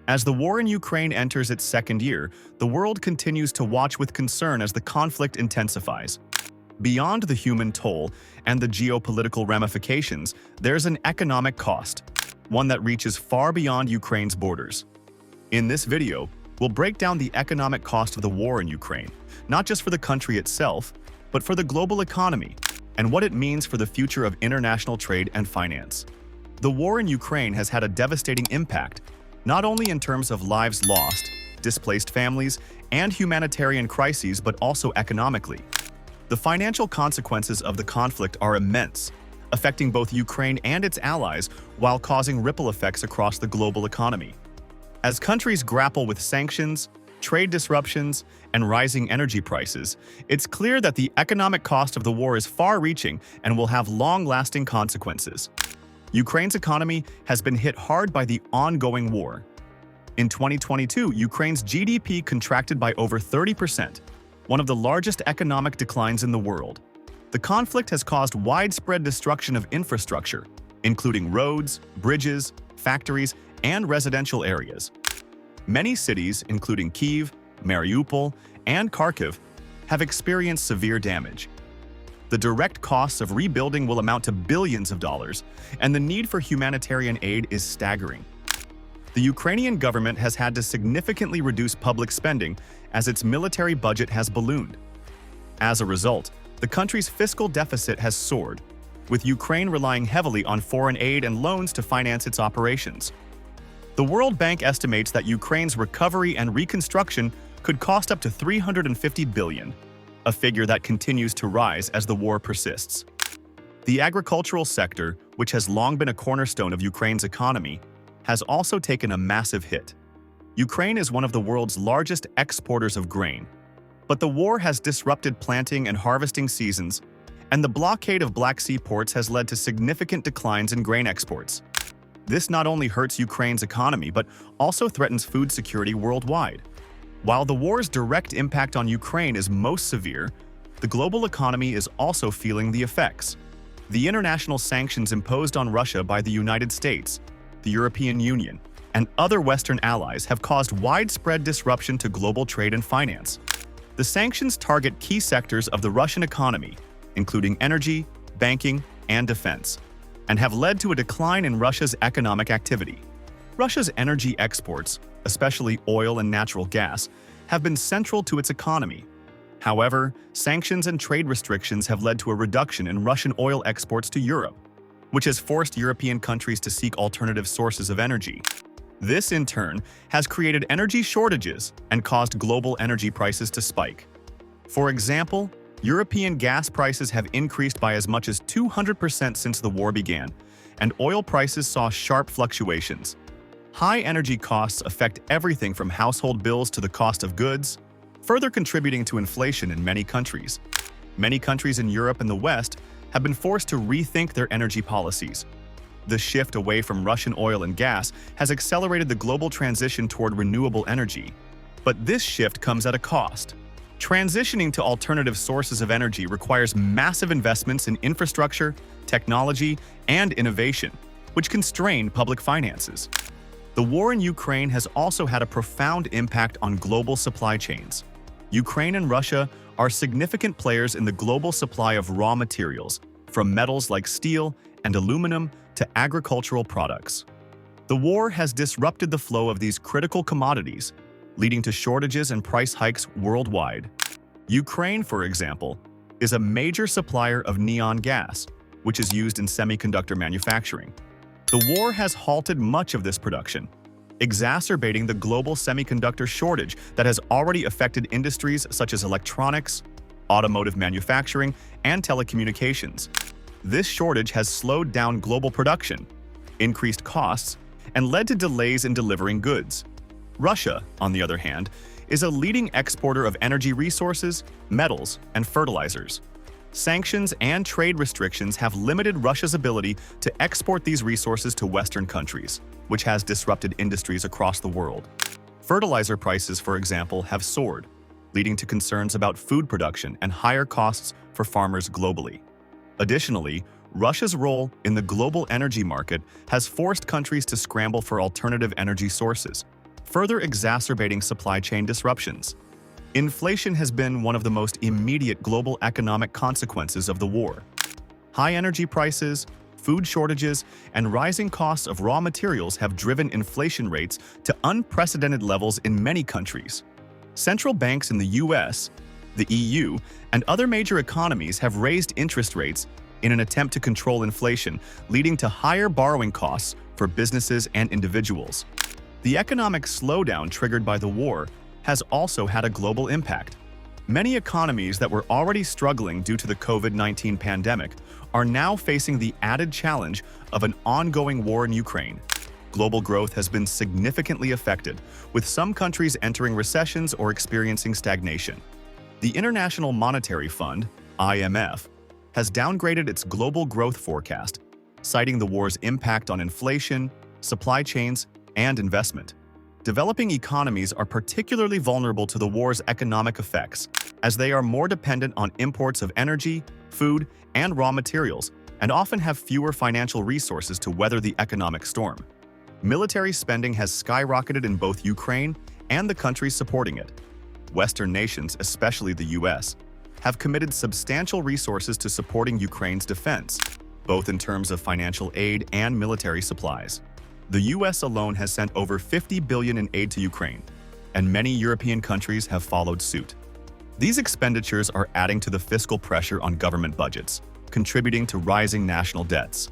As the war in Ukraine enters its second year, the world continues to watch with concern as the conflict intensifies. Beyond the human toll and the geopolitical ramifications, there's an economic cost, one that reaches far beyond Ukraine's borders. In this video, we'll break down the economic cost of the war in Ukraine, not just for the country itself, but for the global economy, and what it means for the future of international trade and finance. The war in Ukraine has had a devastating impact, not only in terms of lives lost, displaced families, and humanitarian crises, but also economically. The financial consequences of the conflict are immense, affecting both Ukraine and its allies while causing ripple effects across the global economy. As countries grapple with sanctions, trade disruptions, and rising energy prices, it's clear that the economic cost of the war is far-reaching and will have long-lasting consequences. Ukraine's economy has been hit hard by the ongoing war. In 2022, Ukraine's GDP contracted by over 30%, one of the largest economic declines in the world. The conflict has caused widespread destruction of infrastructure, including roads, bridges, factories, and residential areas. Many cities, including Kyiv, Mariupol, and Kharkiv, have experienced severe damage. The direct costs of rebuilding will amount to billions of dollars, and the need for humanitarian aid is staggering. The Ukrainian government has had to significantly reduce public spending as its military budget has ballooned. As a result, the country's fiscal deficit has soared, with Ukraine relying heavily on foreign aid and loans to finance its operations. The World Bank estimates that Ukraine's recovery and reconstruction could cost up to $350 billion, a figure that continues to rise as the war persists. The agricultural sector, which has long been a cornerstone of Ukraine's economy, has also taken a massive hit. Ukraine is one of the world's largest exporters of grain, but the war has disrupted planting and harvesting seasons, and the blockade of Black Sea ports has led to significant declines in grain exports. This not only hurts Ukraine's economy, but also threatens food security worldwide. While the war's direct impact on Ukraine is most severe, the global economy is also feeling the effects. The international sanctions imposed on Russia by the United States, the European Union, and other Western allies have caused widespread disruption to global trade and finance. The sanctions target key sectors of the Russian economy, including energy, banking, and defense, and have led to a decline in Russia's economic activity. Russia's energy exports, especially oil and natural gas, have been central to its economy. However, sanctions and trade restrictions have led to a reduction in Russian oil exports to Europe, which has forced European countries to seek alternative sources of energy. This, in turn, has created energy shortages and caused global energy prices to spike. For example, European gas prices have increased by as much as 200% since the war began, and oil prices saw sharp fluctuations. High energy costs affect everything from household bills to the cost of goods, further contributing to inflation in many countries. Many countries in Europe and the West have been forced to rethink their energy policies. The shift away from Russian oil and gas has accelerated the global transition toward renewable energy. But this shift comes at a cost. Transitioning to alternative sources of energy requires massive investments in infrastructure, technology, and innovation, which can strain public finances. The war in Ukraine has also had a profound impact on global supply chains. Ukraine and Russia are significant players in the global supply of raw materials, from metals like steel and aluminum to agricultural products. The war has disrupted the flow of these critical commodities, leading to shortages and price hikes worldwide. Ukraine, for example, is a major supplier of neon gas, which is used in semiconductor manufacturing. The war has halted much of this production, exacerbating the global semiconductor shortage that has already affected industries such as electronics, automotive manufacturing, and telecommunications. This shortage has slowed down global production, increased costs, and led to delays in delivering goods. Russia, on the other hand, is a leading exporter of energy resources, metals, and fertilizers. Sanctions and trade restrictions have limited Russia's ability to export these resources to Western countries, which has disrupted industries across the world. Fertilizer prices, for example, have soared, leading to concerns about food production and higher costs for farmers globally. Additionally, Russia's role in the global energy market has forced countries to scramble for alternative energy sources, further exacerbating supply chain disruptions. Inflation has been one of the most immediate global economic consequences of the war. High energy prices, food shortages, and rising costs of raw materials have driven inflation rates to unprecedented levels in many countries. Central banks in the US, the EU, and other major economies have raised interest rates in an attempt to control inflation, leading to higher borrowing costs for businesses and individuals. The economic slowdown triggered by the war has also had a global impact. Many economies that were already struggling due to the COVID-19 pandemic are now facing the added challenge of an ongoing war in Ukraine. Global growth has been significantly affected, with some countries entering recessions or experiencing stagnation. The International Monetary Fund, IMF, has downgraded its global growth forecast, citing the war's impact on inflation, supply chains, and investment. Developing economies are particularly vulnerable to the war's economic effects, as they are more dependent on imports of energy, food, and raw materials, and often have fewer financial resources to weather the economic storm. Military spending has skyrocketed in both Ukraine and the countries supporting it. Western nations, especially the US, have committed substantial resources to supporting Ukraine's defense, both in terms of financial aid and military supplies. The US alone has sent over $50 billion in aid to Ukraine, and many European countries have followed suit. These expenditures are adding to the fiscal pressure on government budgets, contributing to rising national debts.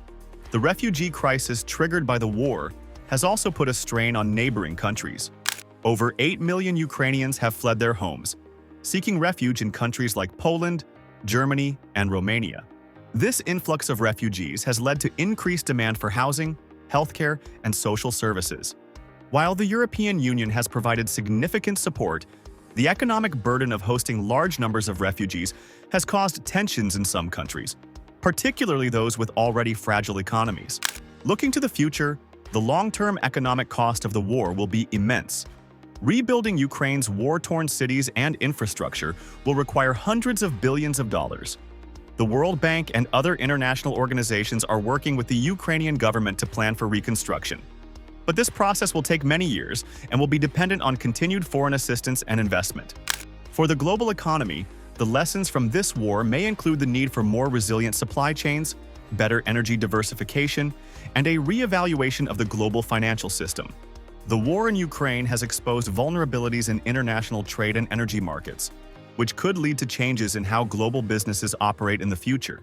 The refugee crisis triggered by the war has also put a strain on neighboring countries. Over 8 million Ukrainians have fled their homes, seeking refuge in countries like Poland, Germany, and Romania. This influx of refugees has led to increased demand for housing, healthcare, and social services. While the European Union has provided significant support, the economic burden of hosting large numbers of refugees has caused tensions in some countries, particularly those with already fragile economies. Looking to the future, the long-term economic cost of the war will be immense. Rebuilding Ukraine's war-torn cities and infrastructure will require hundreds of billions of dollars. The World Bank and other international organizations are working with the Ukrainian government to plan for reconstruction. But this process will take many years and will be dependent on continued foreign assistance and investment. For the global economy, the lessons from this war may include the need for more resilient supply chains, better energy diversification, and a re-evaluation of the global financial system. The war in Ukraine has exposed vulnerabilities in international trade and energy markets, which could lead to changes in how global businesses operate in the future.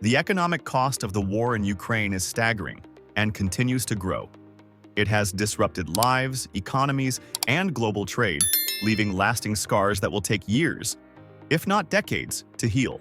The economic cost of the war in Ukraine is staggering and continues to grow. It has disrupted lives, economies, and global trade, leaving lasting scars that will take years, if not decades, to heal.